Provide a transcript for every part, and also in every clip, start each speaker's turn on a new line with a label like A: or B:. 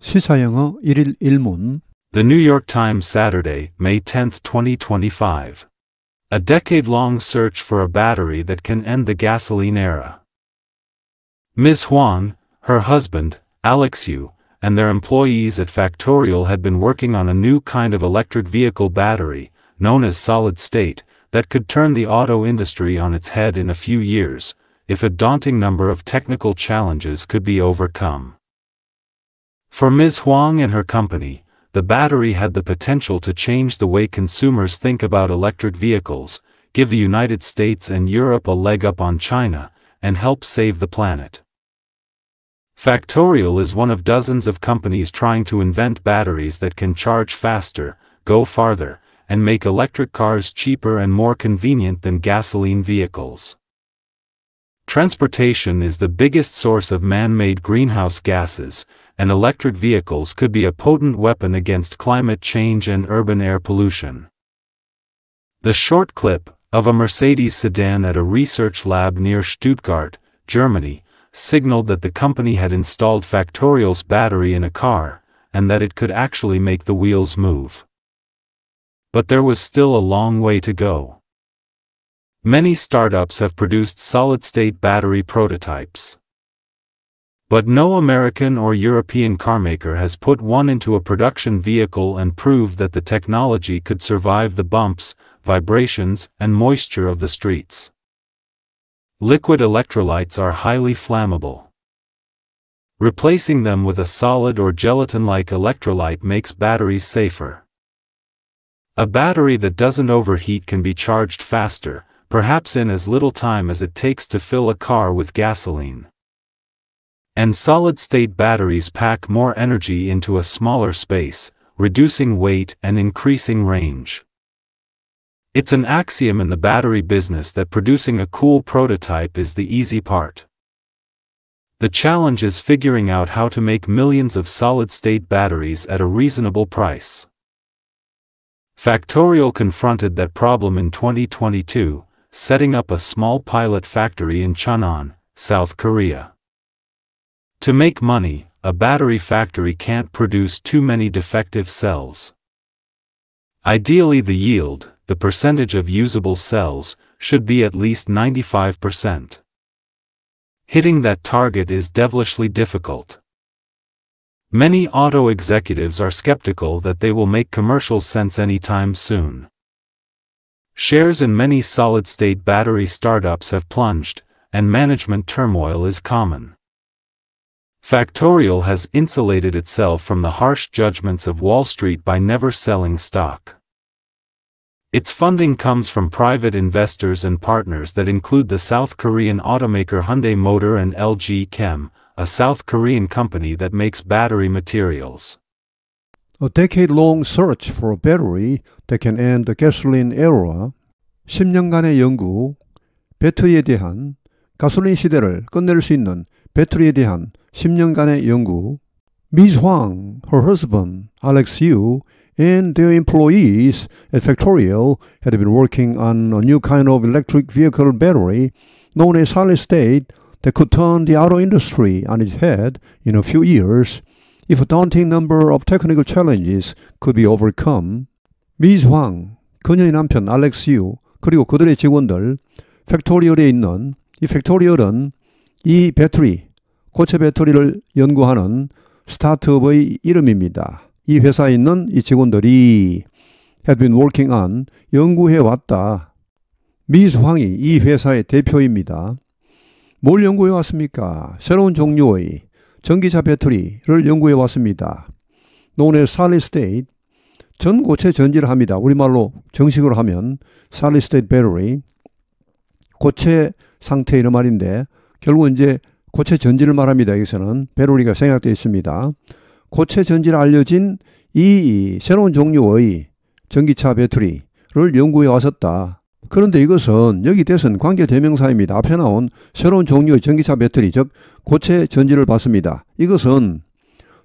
A: 시사영어 1일 1문
B: The New York Times, Saturday, May 10, 2025. A decade-long search for a battery that can end the gasoline era. Ms. Huang, her husband, Alex Yu, and their employees at Factorial had been working on a new kind of electric vehicle battery, known as solid-state, that could turn the auto industry on its head in a few years, if a daunting number of technical challenges could be overcome. For Ms. Huang and her company, the battery had the potential to change the way consumers think about electric vehicles, give the United States and Europe a leg up on China, and help save the planet. Factorial is one of dozens of companies trying to invent batteries that can charge faster, go farther, and make electric cars cheaper and more convenient than gasoline vehicles. Transportation is the biggest source of man-made greenhouse gases, and electric vehicles could be a potent weapon against climate change and urban air pollution. The short clip of a Mercedes sedan at a research lab near Stuttgart, Germany, signaled that the company had installed Factorial's battery in a car, and that it could actually make the wheels move. But there was still a long way to go. Many startups have produced solid-state battery prototypes. But no American or European carmaker has put one into a production vehicle and proved that the technology could survive the bumps, vibrations, and moisture of the streets. Liquid electrolytes are highly flammable. Replacing them with a solid or gelatin-like electrolyte makes batteries safer. A battery that doesn't overheat can be charged faster, perhaps in as little time as it takes to fill a car with gasoline. And solid-state batteries pack more energy into a smaller space, reducing weight and increasing range. It's an axiom in the battery business that producing a cool prototype is the easy part. The challenge is figuring out how to make millions of solid-state batteries at a reasonable price. Factorial confronted that problem in 2022, setting up a small pilot factory in Cheonan, South Korea. To make money, a battery factory can't produce too many defective cells. Ideally, the yield, the percentage of usable cells, should be at least 95%. Hitting that target is devilishly difficult. Many auto executives are skeptical that they will make commercial sense anytime soon. Shares in many solid-state battery startups have plunged, and management turmoil is common. Factorial has insulated itself from the harsh judgments of Wall Street by never selling stock. Its funding comes from private investors and partners that include the South Korean automaker Hyundai Motor and LG Chem, a South Korean company that makes battery materials.
A: A decade-long search for a battery that can end the gasoline era, 10년간의 연구, 배터리에 대한 가솔린 시대를 끝낼 수 있는 배터리에 대한 10년간의 연구. Ms. Huang, her husband, Alex Yu, and their employees at Factorial had been working on a new kind of electric vehicle battery known as solid-state that could turn the auto industry on its head in a few years if a daunting number of technical challenges could be overcome. Ms. Huang, 그녀의 남편 알렉스 유, 그리고 그들의 직원들, 팩토리얼에 있는 이 팩토리얼은 이 배터리, 고체 배터리를 연구하는 스타트업의 이름입니다. 이 회사에 있는 이 직원들이 had been working on, 연구해왔다. 미스 황이 이 회사의 대표입니다. 뭘 연구해왔습니까? 새로운 종류의 전기차 배터리를 연구해왔습니다. known as solid state, 전고체 전지를 합니다. 우리말로 정식으로 하면 solid state battery, 고체 상태 이런 말인데 결국은 이제 고체 전지를 말합니다. 여기서는 배터리가 생략되어 있습니다. 고체 전지를 알려진 이 새로운 종류의 전기차 배터리를 연구해 왔었다. 그런데 이것은 여기 대선 관계대명사입니다. 앞에 나온 새로운 종류의 전기차 배터리, 즉 고체 전지를 봤습니다. 이것은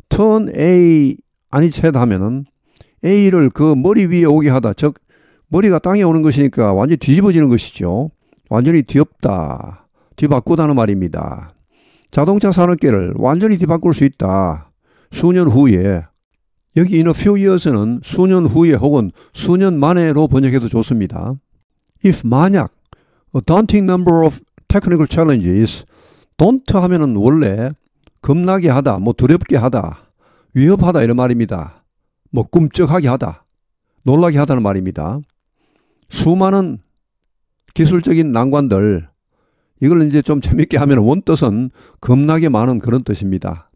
A: turn A 아니채 하면은 A를 그 머리 위에 오게 하다, 즉 머리가 땅에 오는 것이니까 완전히 뒤집어지는 것이죠. 완전히 뒤엎다, 뒤바꾸다는 말입니다. 자동차 산업계를 완전히 뒤바꿀 수 있다. 수년 후에, 여기 in a few years는 수년 후에 혹은 수년 만에로 번역해도 좋습니다. If 만약 a daunting number of technical challenges, don't 하면은 원래 겁나게 하다, 뭐 두렵게 하다, 위협하다 이런 말입니다. 뭐 꿈쩍하게 하다, 놀라게 하다는 말입니다. 수많은 기술적인 난관들, 이걸 이제 좀 재밌게 하면 원뜻은 겁나게 많은 그런 뜻입니다.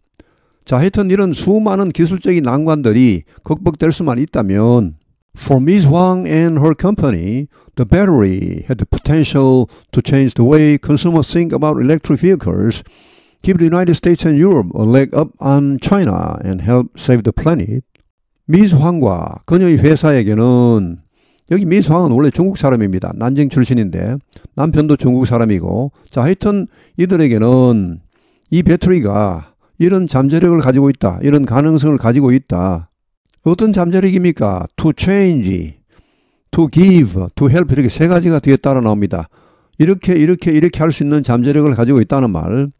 A: 자, 하여튼 이런 수많은 기술적인 난관들이 극복될 수만 있다면 For Ms. Huang and her company, the battery had the potential to change the way consumers think about electric vehicles, give the United States and Europe a leg up on China and help save the planet. Ms. Huang과 그녀의 회사에게는, 여기 Ms. Huang은 원래 중국 사람입니다. 난징 출신인데 남편도 중국 사람이고, 자, 하여튼 이들에게는 이 배터리가 이런 잠재력을 가지고 있다, 이런 가능성을 가지고 있다. 어떤 잠재력입니까? To change, to give, to help 이렇게 세 가지가 뒤에 따라 나옵니다. 이렇게 할 수 있는 잠재력을 가지고 있다는 말.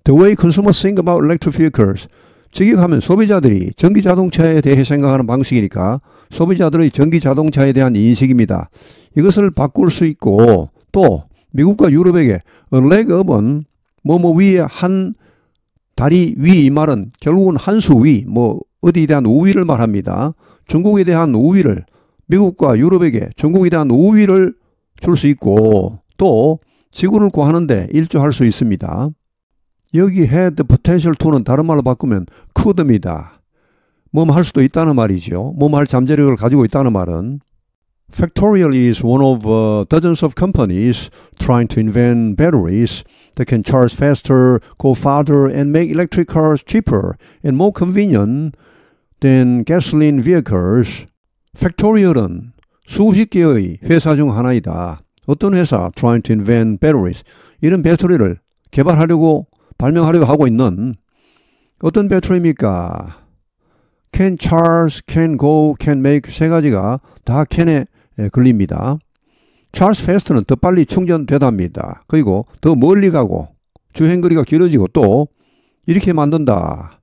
A: The way consumers think about electric vehicles. 직역하면 소비자들이 전기 자동차에 대해 생각하는 방식이니까 소비자들의 전기 자동차에 대한 인식입니다. 이것을 바꿀 수 있고, 또 미국과 유럽에게 leg up은 뭐뭐 위에 한 다리 위, 이 말은 결국은 한 수 위, 뭐 어디에 대한 우위를 말합니다. 중국에 대한 우위를, 미국과 유럽에게 중국에 대한 우위를 줄 수 있고, 또 지구를 구하는데 일조할 수 있습니다. 여기 had the potential to는 다른 말로 바꾸면 could입니다. 뭐뭐 할 수도 있다는 말이죠. 뭐뭐 할 잠재력을 가지고 있다는 말은. Factorial is one of dozens of companies trying to invent batteries that can charge faster, go farther, and make electric cars cheaper and more convenient than gasoline vehicles. Factorial은 수십 개의 회사 중 하나이다. 어떤 회사? Trying to invent batteries. 이런 배터리를 개발하려고, 발명하려고 하고 있는 어떤 배터리입니까? Can charge, can go, can make 세 가지가 다 can에 걸립니다. Charge fast는 더 빨리 충전되답니다. 그리고 더 멀리 가고 주행거리가 길어지고, 또 이렇게 만든다.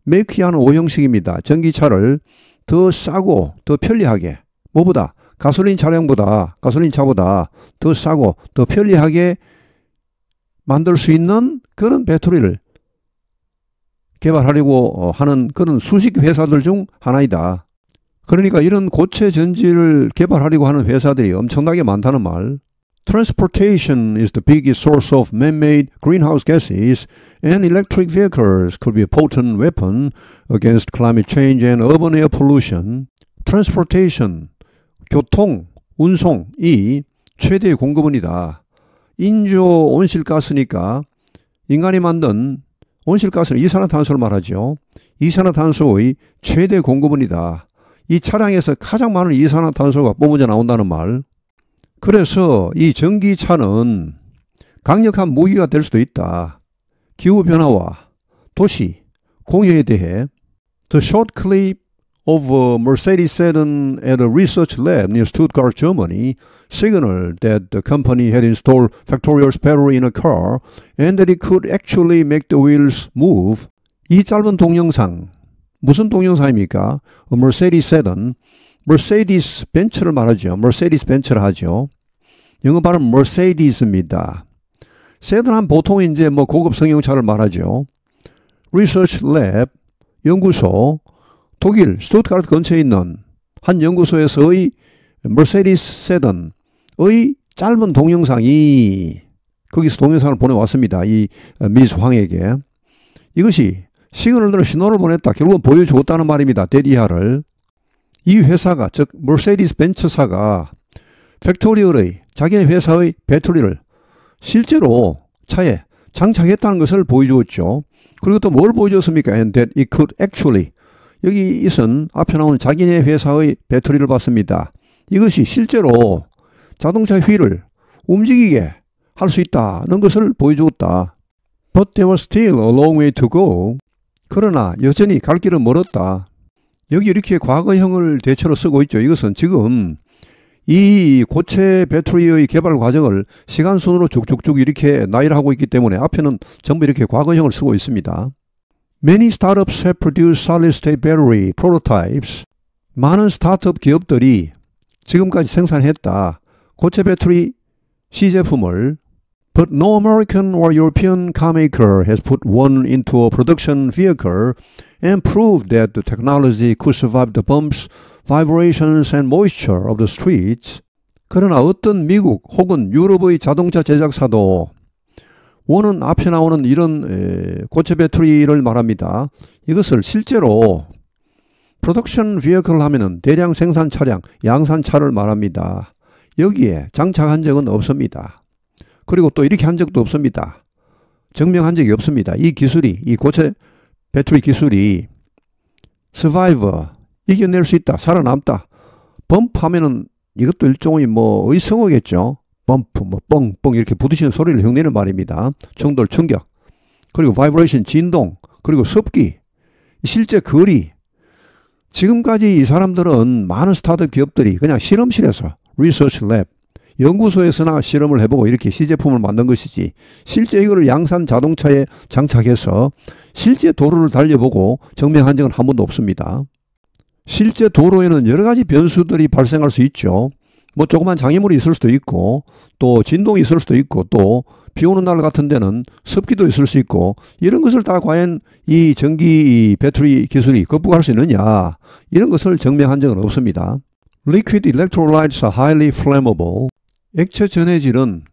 A: make하는 오형식입니다. 전기차를 더 싸고 더 편리하게, 뭐보다? 가솔린 차량보다, 가솔린 차보다 더 싸고 더 편리하게 만들 수 있는 그런 배터리를 개발하려고 하는 그런 수십 회사들 중 하나이다. 그러니까 이런 고체 전지를 개발하려고 하는 회사들이 엄청나게 많다는 말. Transportation is the biggest source of man-made greenhouse gases, and electric vehicles could be a potent weapon against climate change and urban air pollution. Transportation, 교통, 운송이 최대의 공급원이다. 인조 온실가스니까 인간이 만든 온실가스는 이산화탄소를 말하죠. 이산화탄소의 최대 공급원이다. 이 차량에서 가장 많은 이산화탄소가 뿜어져 나온다는 말. 그래서 이 전기차는 강력한 무기가 될 수도 있다. 기후변화와 도시, 공해에 대해. The short clip of Mercedes-Benz at a research lab near Stuttgart, Germany signaled that the company had installed Factorial's battery in a car and that it could actually make the wheels move. 이 짧은 동영상, 무슨 동영상입니까? Mercedes-Benz, Mercedes-Benz를 말하죠. Mercedes-Benz를 하죠. 영어 발음 Mercedes입니다. 세단은 보통 이제 뭐 고급 승용차를 말하죠. Research Lab, 연구소, 독일 스투트가르트 근처에 있는 한 연구소에서의 Mercedes-Benz의 짧은 동영상이, 거기서 동영상을 보내왔습니다. 이 미스 황에게. 이것이 시그널로 신호를 보냈다. 결국은 보여주었다는 말입니다. 데디아를. 이 회사가, 즉 머세디스-벤츠사가 팩토리얼의, 자기네 회사의 배터리를 실제로 차에 장착했다는 것을 보여주었죠. 그리고 또 뭘 보여줬습니까? And that it could actually, 여기 있은 앞에 나오는 자기네 회사의 배터리를 봤습니다. 이것이 실제로 자동차 휠을 움직이게 할 수 있다는 것을 보여주었다. But there was still a long way to go. 그러나 여전히 갈 길은 멀었다. 여기 이렇게 과거형을 대체로 쓰고 있죠. 이것은 지금 이 고체 배터리의 개발 과정을 시간순으로 쭉쭉쭉 이렇게 나열하고 있기 때문에 앞에는 전부 이렇게 과거형을 쓰고 있습니다. Many startups have produced solid-state battery prototypes. 많은 스타트업 기업들이 지금까지 생산했다. 고체 배터리 시제품을 But no American or European carmaker has put one into a production vehicle and proved that the technology could survive the bumps, vibrations and moisture of the streets. 그러나 어떤 미국 혹은 유럽의 자동차 제작사도 원은 앞에 나오는 이런 고체 배터리를 말합니다. 이것을 실제로 프로덕션 비어클 하면은 대량 생산 차량, 양산차를 말합니다. 여기에 장착한 적은 없습니다. 그리고 또 이렇게 한 적도 없습니다. 증명한 적이 없습니다. 이 기술이, 이 고체 배터리 기술이 survive, 이겨낼 수 있다, 살아남다. 범프 하면은 이것도 일종의 뭐 의성어겠죠. 범프, 뭐 뻥뻥 이렇게 부딪히는 소리를 흉내내는 말입니다. 충돌, 충격. 그리고 vibration, 진동. 그리고 습기. 실제 거리. 지금까지 이 사람들은 많은 스타트업 기업들이 그냥 실험실에서 리서치 랩, 연구소에서나 실험을 해보고 이렇게 시제품을 만든 것이지 실제 이거를 양산 자동차에 장착해서 실제 도로를 달려보고 증명한 적은 한 번도 없습니다. 실제 도로에는 여러 가지 변수들이 발생할 수 있죠. 뭐 조그만 장애물이 있을 수도 있고 또 진동이 있을 수도 있고 또 비 오는 날 같은 데는 습기도 있을 수 있고 이런 것을 다 과연 이 전기 배터리 기술이 극복할 수 있느냐 이런 것을 증명한 적은 없습니다. Liquid electrolytes are highly flammable. 액체 전해질은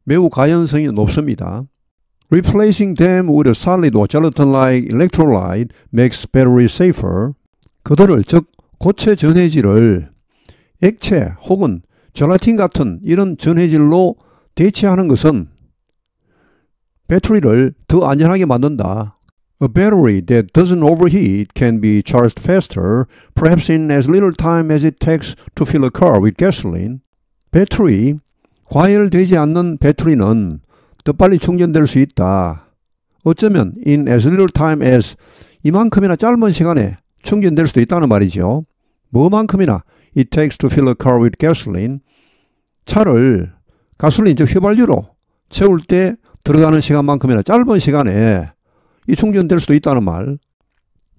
A: 매우 가연성이 높습니다. Replacing them with a solid or gelatin-like electrolyte makes battery safer. 그들을 즉 고체 전해질을 액체 혹은 젤라틴 같은 이런 전해질로 대체하는 것은 배터리를 더 안전하게 만든다. A battery that doesn't overheat can be charged faster, perhaps in as little time as it takes to fill a car with gasoline. 배터리, 과열되지 않는 배터리는 더 빨리 충전될 수 있다. 어쩌면 in as little time as 이만큼이나 짧은 시간에 충전될 수도 있다는 말이죠. 뭐만큼이나 it takes to fill a car with gasoline. 차를 가솔린 즉 휘발유로 채울 때 들어가는 시간만큼이나 짧은 시간에 이 충전될 수도 있다는 말.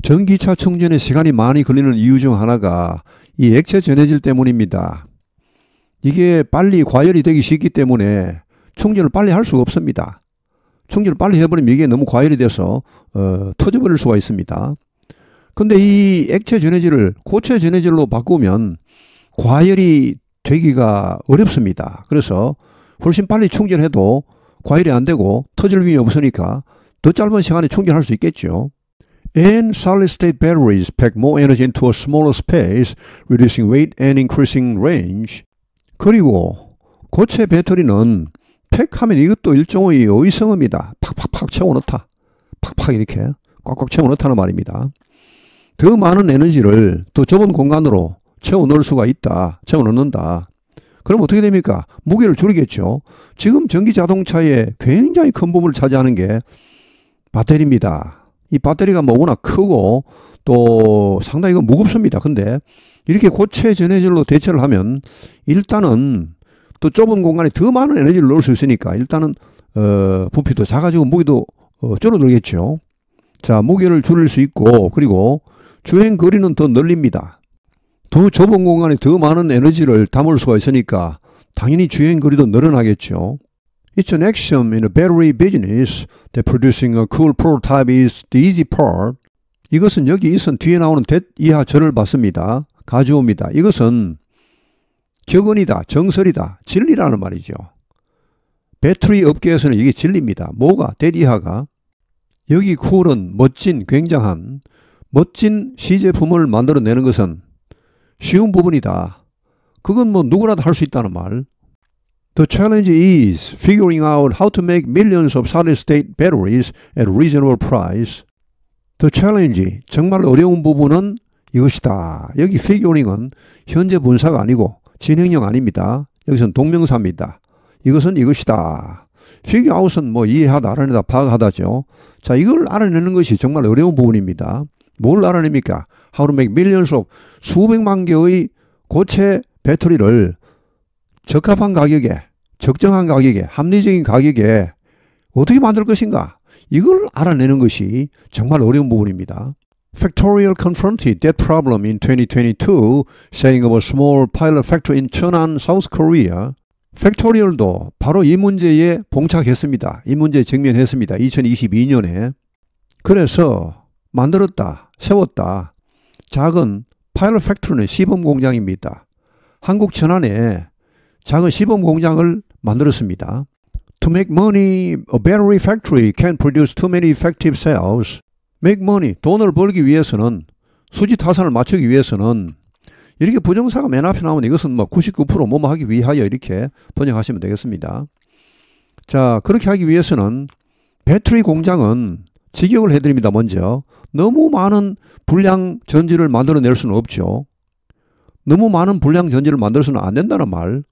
A: 전기차 충전에 시간이 많이 걸리는 이유 중 하나가 이 액체 전해질 때문입니다. 이게 빨리 과열이 되기 쉽기 때문에 충전을 빨리 할 수가 없습니다. 충전을 빨리 해버리면 이게 너무 과열이 돼서 터져버릴 수가 있습니다. 근데 이 액체 전해질을 고체 전해질로 바꾸면 과열이 되기가 어렵습니다. 그래서 훨씬 빨리 충전해도 과열이 안 되고 터질 위험이 없으니까 더 짧은 시간에 충전할 수 있겠죠. And solid-state batteries pack more energy into a smaller space, reducing weight and increasing range. 그리고 고체 배터리는 팩하면 이것도 일종의 의성어입니다. 팍팍팍 채워넣다. 팍팍 이렇게 꽉꽉 채워넣다는 말입니다. 더 많은 에너지를 더 좁은 공간으로 채워넣을 수가 있다. 채워넣는다. 그럼 어떻게 됩니까? 무게를 줄이겠죠. 지금 전기 자동차에 굉장히 큰 부분을 차지하는 게 배터리입니다. 이 배터리가 뭐 워낙 크고 또 상당히 무겁습니다. 근데 이렇게 고체 전해질로 대체를 하면 일단은 또 좁은 공간에 더 많은 에너지를 넣을 수 있으니까 일단은 부피도 작아지고 무게도 줄어들겠죠. 자, 무게를 줄일 수 있고 그리고 주행 거리는 더 늘립니다. 더 좁은 공간에 더 많은 에너지를 담을 수가 있으니까 당연히 주행 거리도 늘어나겠죠. It's an axiom in the battery business that producing a cool prototype is the easy part. 이것은 여기 있은 뒤에 나오는 that 이하 절을 받습니다. 가져옵니다. 이것은 격언이다, 정설이다, 진리라는 말이죠. 배터리 업계에서는 이게 진리입니다. 뭐가? that 이하가. 여기 cool은 멋진, 굉장한, 멋진 시제품을 만들어내는 것은 쉬운 부분이다. 그건 뭐 누구라도 할 수 있다는 말. The challenge is figuring out how to make millions of solid-state batteries at a reasonable price. The challenge, 정말 어려운 부분은 이것이다. 여기 figuring은 현재 분사가 아니고 진행형 아닙니다. 여기서는 동명사입니다. 이것은 이것이다. figure out은 뭐 이해하다, 알아내다, 파악하다죠. 자, 이걸 알아내는 것이 정말 어려운 부분입니다. 뭘 알아냅니까? How to make millions of 수백만 개의 고체 배터리를 적합한 가격에, 적정한 가격에, 합리적인 가격에 어떻게 만들 것인가? 이걸 알아내는 것이 정말 어려운 부분입니다. Factorial confronted that problem in 2022, setting up a small pilot factory in Cheonan, South Korea. 팩토리얼도 바로 이 문제에 봉착했습니다. 이 문제에 직면했습니다. 2022년에. 그래서 만들었다, 세웠다. 작은 파일럿 팩토리는 시범 공장입니다. 한국 천안에 작은 시범 공장을 만들었습니다. To make money, a battery factory can't produce too many effective cells. Make money, 돈을 벌기 위해서는, 수지 타산을 맞추기 위해서는 이렇게 부정사가 맨 앞에 나오면 이것은 뭐 99% 뭐뭐 하기 위하여 이렇게 번역하시면 되겠습니다. 자, 그렇게 하기 위해서는 배터리 공장은 직역을 해드립니다. 먼저 너무 많은 불량 전지를 만들어낼 수는 없죠. 너무 많은 불량 전지를 만들어서는 안 된다는 말.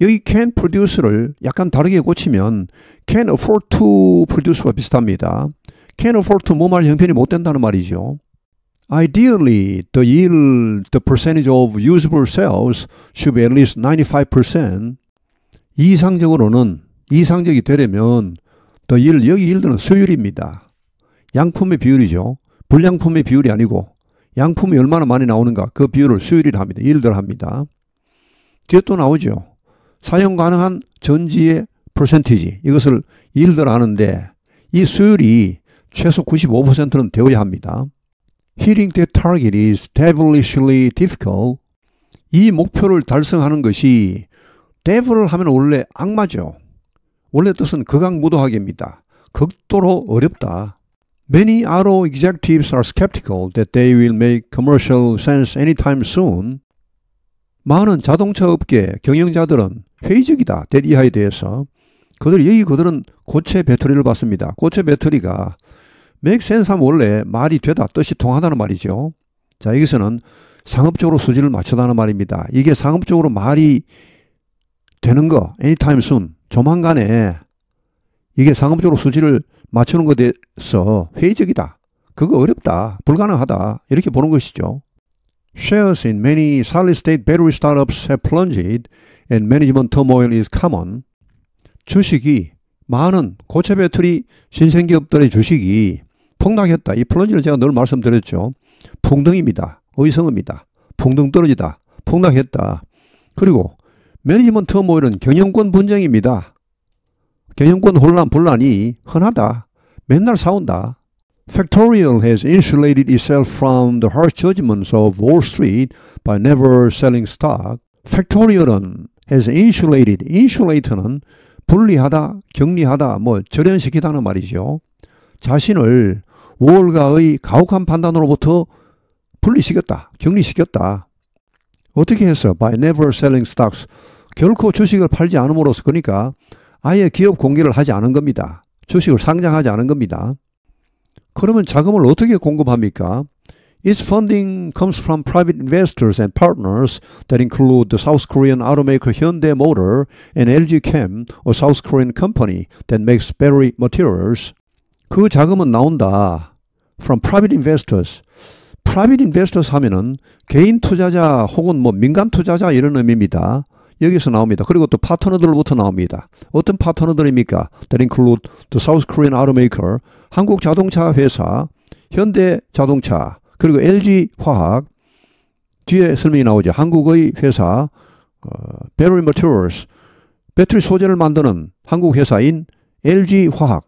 A: 여기 can produce를 약간 다르게 고치면 can afford to produce와 비슷합니다. can afford to 뭐말 형편이 못 된다는 말이죠. Ideally, the yield, the percentage of usable cells should be at least 95%. 이상적이 되려면 the yield, 여기 yield는 수율입니다. 양품의 비율이죠. 불량품의 비율이 아니고 양품이 얼마나 많이 나오는가 그 비율을 수율이라 합니다. yield를 합니다. 뒤에 또 나오죠. 사용 가능한 전지의 percentage, 이것을 yield를 하는데 이 수율이 최소 95%는 되어야 합니다. Hitting that target is devilishly difficult. 이 목표를 달성하는 것이 devil을 하면 원래 악마죠. 원래 뜻은 극악무도하게입니다. 극도로 어렵다. Many auto executives are skeptical that they will make commercial sense anytime soon. 많은 자동차 업계 경영자들은 회의적이다. that 이하에 대해서. 그들은 고체 배터리를 받습니다. 고체 배터리가 make sense 하면 원래 말이 되다, 뜻이 통하다는 말이죠. 자, 여기서는 상업적으로 수지를 맞추다는 말입니다. 이게 상업적으로 말이 되는 거, anytime soon, 조만간에 이게 상업적으로 수지를 맞추는 것에 대해서 회의적이다. 그거 어렵다, 불가능하다, 이렇게 보는 것이죠. Shares in many solid-state battery startups have plunged and management turmoil is common. 주식이, 많은 고체 배터리 신생기업들의 주식이 폭락했다. 이 플런지는 제가 늘 말씀드렸죠. 풍덩입니다. 의성어입니다. 풍덩 떨어지다. 폭락했다. 그리고 매니지먼트 터모일은 경영권 분쟁입니다. 경영권 혼란이 흔하다. 맨날 싸운다. Factorial has insulated itself from the harsh judgments of Wall Street by never selling stock. Factorial은 has insulated, insulate는 분리하다, 격리하다, 절연시키다는 말이죠. 자신을 월가의 가혹한 판단으로부터 분리시켰다, 격리시켰다. 어떻게 해서? By never selling stocks. 결코 주식을 팔지 않음으로써, 그러니까 아예 기업 공개를 하지 않은 겁니다. 주식을 상장하지 않은 겁니다. 그러면 자금을 어떻게 공급합니까? Its funding comes from private investors and partners that include the South Korean automaker Hyundai Motor and LG Chem, a South Korean company that makes battery materials. 그 자금은 나온다. From private investors. Private investors 하면은 개인 투자자 혹은 민간 투자자 이런 의미입니다. 여기서 나옵니다. 그리고 또 파트너들로부터 나옵니다. 어떤 파트너들입니까? That include the South Korean automaker, 한국 자동차 회사, 현대 자동차, 그리고 LG 화학, 뒤에 설명이 나오죠. 한국의 회사, battery materials, 배터리 소재를 만드는 한국 회사인 LG 화학,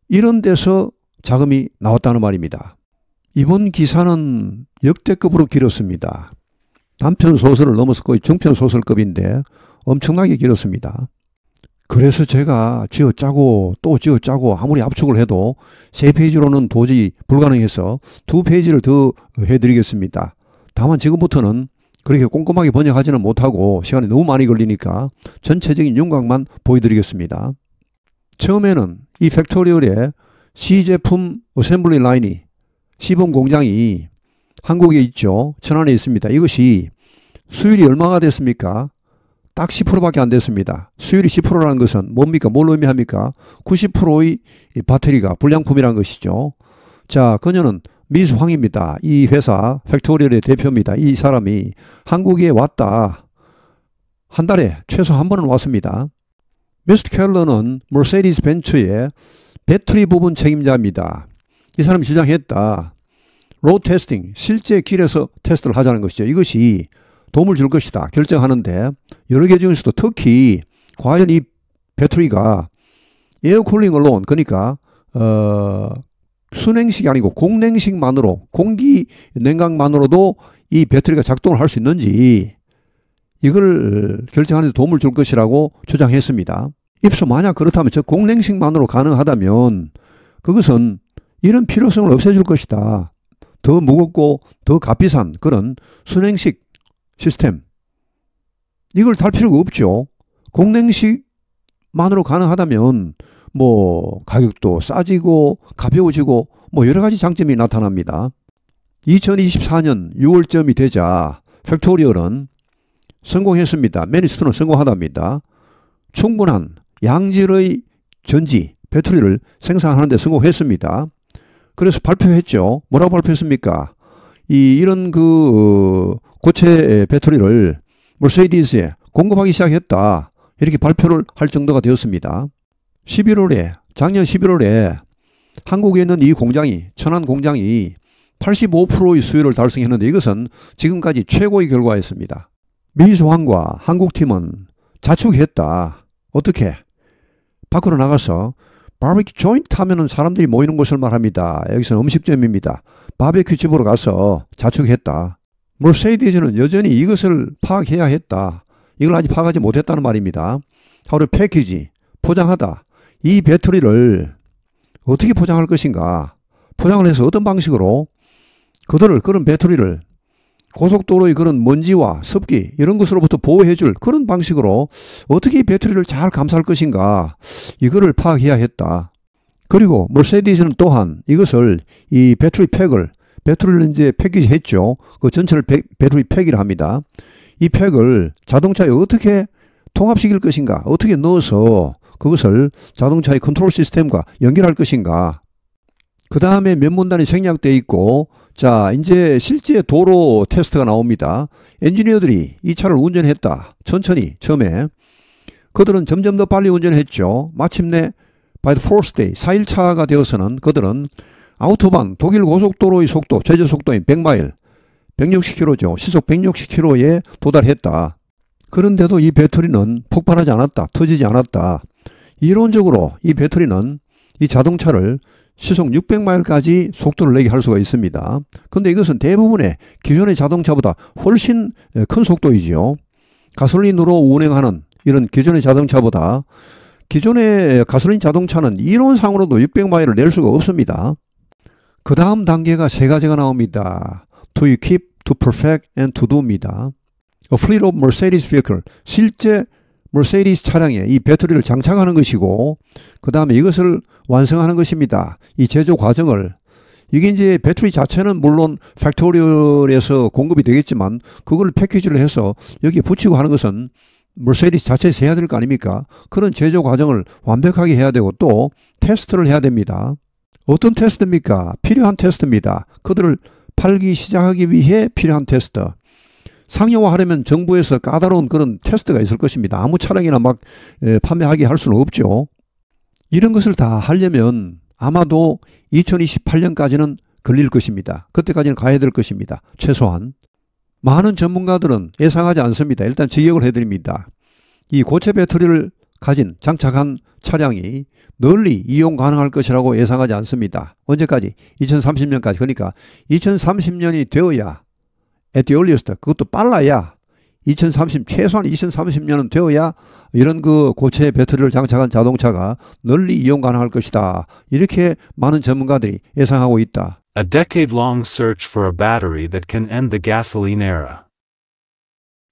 A: 이런 데서 자금이 나왔다는 말입니다. 이번 기사는 역대급으로 길었습니다. 단편 소설을 넘어서 거의 중편 소설급인데 엄청나게 길었습니다. 그래서 제가 쥐어짜고 또 쥐어짜고 아무리 압축을 해도 3페이지로는 도저히 불가능해서 2페이지를 더 해드리겠습니다. 다만 지금부터는 그렇게 꼼꼼하게 번역하지는 못하고 시간이 너무 많이 걸리니까 전체적인 윤곽만 보여드리겠습니다. 처음에는 이 팩토리얼의 C제품 어셈블리 라인이, 시범 공장이 한국에 있죠. 천안에 있습니다. 이것이 수율이 얼마가 됐습니까? 딱 10%밖에 안 됐습니다. 수율이 10%라는 것은 뭡니까? 뭘 의미합니까? 90%의 배터리가 불량품이라는 것이죠. 자, 그녀는 미스 황입니다. 이 회사 팩토리얼의 대표입니다. 이 사람이 한국에 왔다. 한 달에 최소 한 번은 왔습니다. 미스터 켈러는 머세디스 벤츠에 배터리 부분 책임자입니다. 이 사람이 주장했다. 로드 테스팅, 실제 길에서 테스트를 하자는 것이죠. 이것이 도움을 줄 것이다 결정하는데 여러 개 중에서도 특히 과연 이 배터리가 에어쿨링 얼론, 그러니까 순행식이 아니고 공냉식만으로, 공기 냉각만으로도 이 배터리가 작동을 할 수 있는지 이걸 결정하는 데 도움을 줄 것이라고 주장했습니다. 입소 만약 그렇다면 저 공냉식만으로 가능하다면 그것은 이런 필요성을 없애줄 것이다. 더 무겁고 더 값비싼 그런 순행식 시스템, 이걸 달 필요가 없죠. 공냉식만으로 가능하다면 뭐 가격도 싸지고 가벼워지고 뭐 여러 가지 장점이 나타납니다. 2024년 6월쯤이 되자 팩토리얼은 성공했습니다. 매니스트는 성공하답니다. 충분한 양질의 전지 배터리를 생산하는 데 성공했습니다. 그래서 발표했죠. 뭐라고 발표했습니까? 이런 그 고체 배터리를 머세디스에 공급하기 시작했다. 이렇게 발표를 할 정도가 되었습니다. 작년 11월에 한국에 있는 이 공장이, 천안 공장이 85%의 수율을 달성했는데 이것은 지금까지 최고의 결과였습니다. 미소환과 한국팀은 자축했다. 어떻게? 밖으로 나가서 바베큐 조인트 하면은 사람들이 모이는 곳을 말합니다. 여기서는 음식점입니다. 바베큐 집으로 가서 자축했다. 머세디스는 여전히 이것을 파악해야 했다. 이걸 아직 파악하지 못했다는 말입니다. 하루 패키지, 포장하다. 이 배터리를 어떻게 포장할 것인가? 포장을 해서 어떤 방식으로 그런 배터리를 고속도로의 그런 먼지와 습기 이런 것으로부터 보호해줄 그런 방식으로 어떻게 이 배터리를 잘 감쌀 것인가? 이거를 파악해야 했다. 그리고 머세디스는 또한 이것을 이 배터리를 이제 패키지 했죠. 그 전체를 배터리 팩이라 합니다. 이 팩을 자동차에 어떻게 통합시킬 것인가? 어떻게 넣어서 그것을 자동차의 컨트롤 시스템과 연결할 것인가? 그 다음에 몇 문단이 생략되어 있고, 자, 이제 실제 도로 테스트가 나옵니다. 엔지니어들이 이 차를 운전했다. 천천히, 처음에. 그들은 점점 더 빨리 운전했죠. 마침내, by the fourth day, 4일차가 되어서는 그들은 아우토반, 독일 고속도로의 속도, 최저 속도인 100마일, 160km죠. 시속 160km에 도달했다. 그런데도 이 배터리는 폭발하지 않았다. 터지지 않았다. 이론적으로 이 배터리는 이 자동차를 시속 600마일까지 속도를 내게 할 수가 있습니다. 그런데 이것은 대부분의 기존의 자동차보다 훨씬 큰 속도이지요. 가솔린으로 운행하는 이런 기존의 자동차보다 기존의 가솔린 자동차는 이론상으로도 600마일을 낼 수가 없습니다. 그 다음 단계가 세 가지가 나옵니다. To equip, to perfect, and to do입니다. A fleet of Mercedes vehicle. 실제 머세디스 차량에 이 배터리를 장착하는 것이고 그 다음에 이것을 완성하는 것입니다. 이 제조 과정을. 이게 이제 배터리 자체는 물론 팩토리얼에서 공급이 되겠지만 그걸 패키지를 해서 여기에 붙이고 하는 것은 머세디스 자체에서 해야 될 거 아닙니까? 그런 제조 과정을 완벽하게 해야 되고 또 테스트를 해야 됩니다. 어떤 테스트입니까? 필요한 테스트입니다. 그들을 팔기 시작하기 위해 필요한 테스트. 상용화하려면 정부에서 까다로운 그런 테스트가 있을 것입니다. 아무 차량이나 막 판매하게 할 수는 없죠. 이런 것을 다 하려면 아마도 2028년까지는 걸릴 것입니다. 그때까지는 가야 될 것입니다. 최소한. 많은 전문가들은 예상하지 않습니다. 일단 지적을 해드립니다. 이 고체 배터리를 장착한 차량이 널리 이용 가능할 것이라고 예상하지 않습니다. 언제까지? 2030년까지. 그러니까 2030년이 되어야 at the earliest, 그것도 빨라야 최소한 2030년은 되어야 이런 그 고체 배터리를 장착한 자동차가 널리 이용 가능할 것이다. 이렇게 많은 전문가들이 예상하고 있다.
B: A decade-long search for a battery that can end the gasoline era.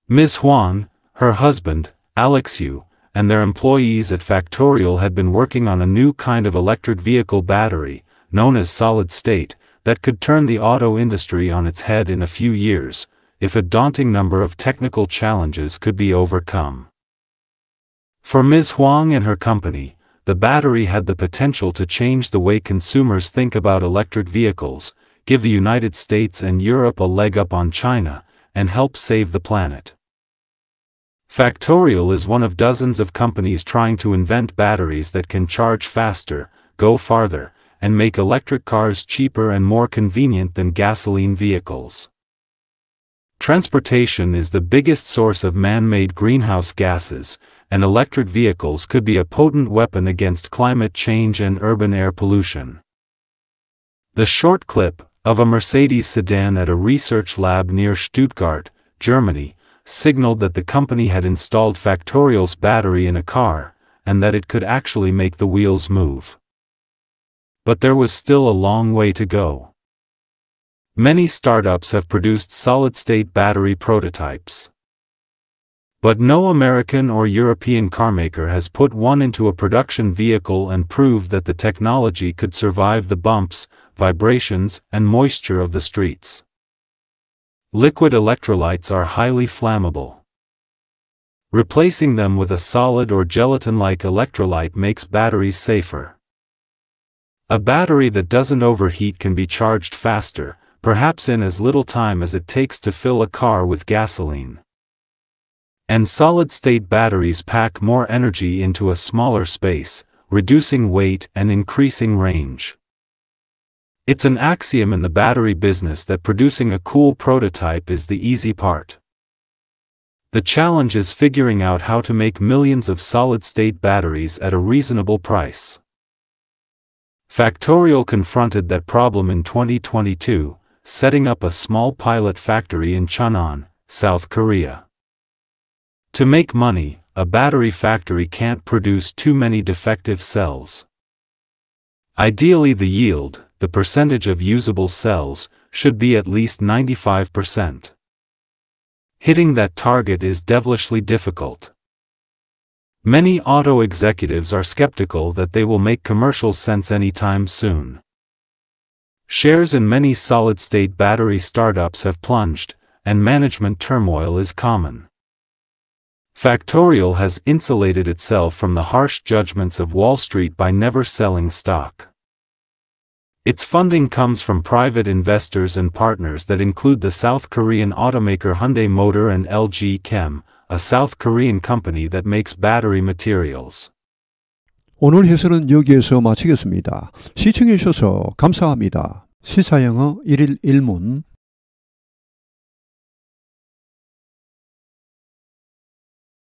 B: Ms. Huang, her husband, Alex Yu, and their employees at Factorial had been working on a new kind of electric vehicle battery, known as solid-state, that could turn the auto industry on its head in a few years, if a daunting number of technical challenges could be overcome. For Ms. Huang and her company, the battery had the potential to change the way consumers think about electric vehicles, give the United States and Europe a leg up on China, and help save the planet. Factorial is one of dozens of companies trying to invent batteries that can charge faster, go farther, and make electric cars cheaper and more convenient than gasoline vehicles. Transportation is the biggest source of man-made greenhouse gases, and electric vehicles could be a potent weapon against climate change and urban air pollution. The short clip of a Mercedes sedan at a research lab near Stuttgart, Germany, signaled that the company had installed Factorial's battery in a car, and that it could actually make the wheels move. But there was still a long way to go. Many startups have produced solid-state battery prototypes. But no American or European carmaker has put one into a production vehicle and proved that the technology could survive the bumps, vibrations, and moisture of the streets. Liquid electrolytes are highly flammable. Replacing them with a solid or gelatin-like electrolyte makes batteries safer. A battery that doesn't overheat can be charged faster, perhaps in as little time as it takes to fill a car with gasoline. And solid-state batteries pack more energy into a smaller space, reducing weight and increasing range. It's an axiom in the battery business that producing a cool prototype is the easy part. The challenge is figuring out how to make millions of solid-state batteries at a reasonable price. Factorial confronted that problem in 2022, setting up a small pilot factory in Cheonan, South Korea. To make money, a battery factory can't produce too many defective cells. Ideally, the yield, the percentage of usable cells, should be at least 95%. Hitting that target is devilishly difficult. Many auto executives are skeptical that they will make commercial sense anytime soon. Shares in many solid-state battery startups have plunged, and management turmoil is common. Factorial has insulated itself from the harsh judgments of Wall Street by never selling stock. Its funding comes from private investors and partners that include the South Korean automaker Hyundai Motor and LG Chem, a South Korean company that makes battery materials.
A: 오늘 해설은 여기에서 마치겠습니다. 시청해 주셔서 감사합니다. 시사영어 1일 1문